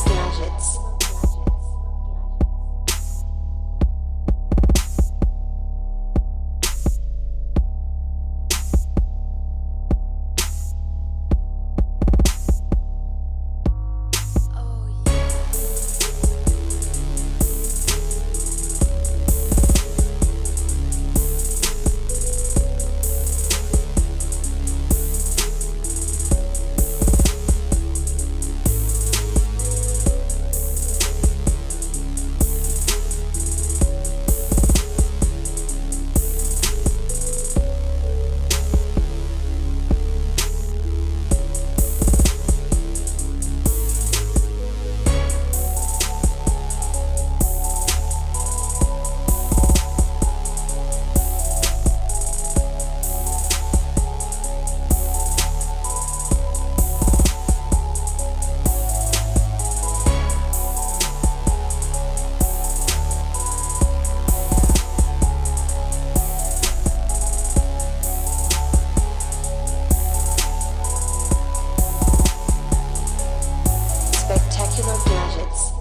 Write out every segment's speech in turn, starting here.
gadgets. Spectacular gadgets.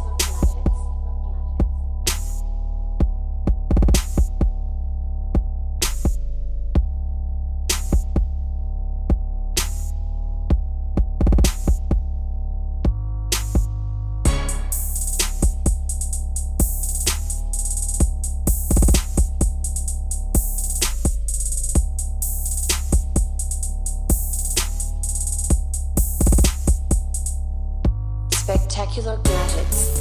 Spectacular gadgets.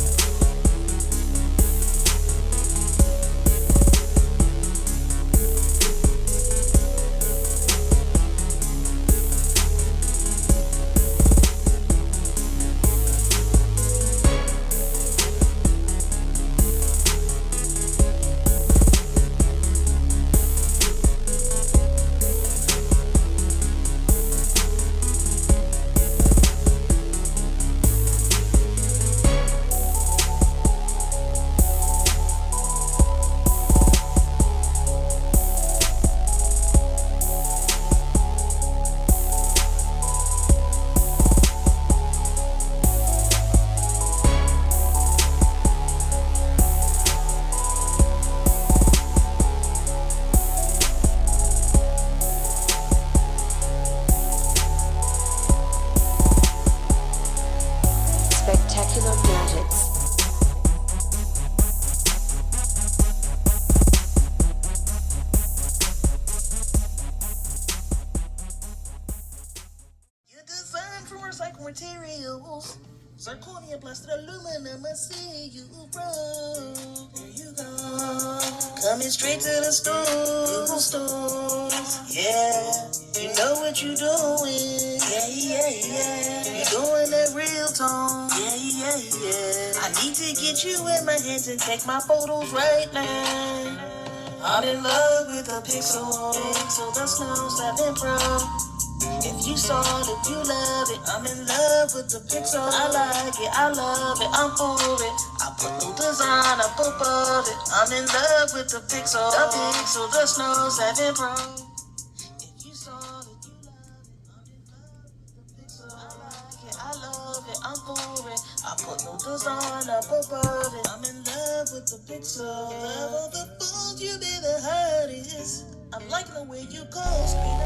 Spectacular gadgets. You're designed from recycled materials. Zirconia, plastic, aluminum, I see you, bro. Here you go. Coming straight to the store. Yeah, you know what you're doing. Yeah. You're doing that real tone. Yeah. I need to get you in my hands and take my photos right now. I'm in love with the pixel, that's no stopping from. If you saw it, if you love it, I'm in love with the pixel. I like it, I love it, I'm for it. I put no design up above it. I'm in love with the pixel, the Snow 7 Pro. If you saw it, you love it, I'm in love with the pixel. I like it, I love it, I'm for it. I put no design up above it. I'm in love with the pixel. Love all the phones, you be the hottest. I'm liking the way you go, screen.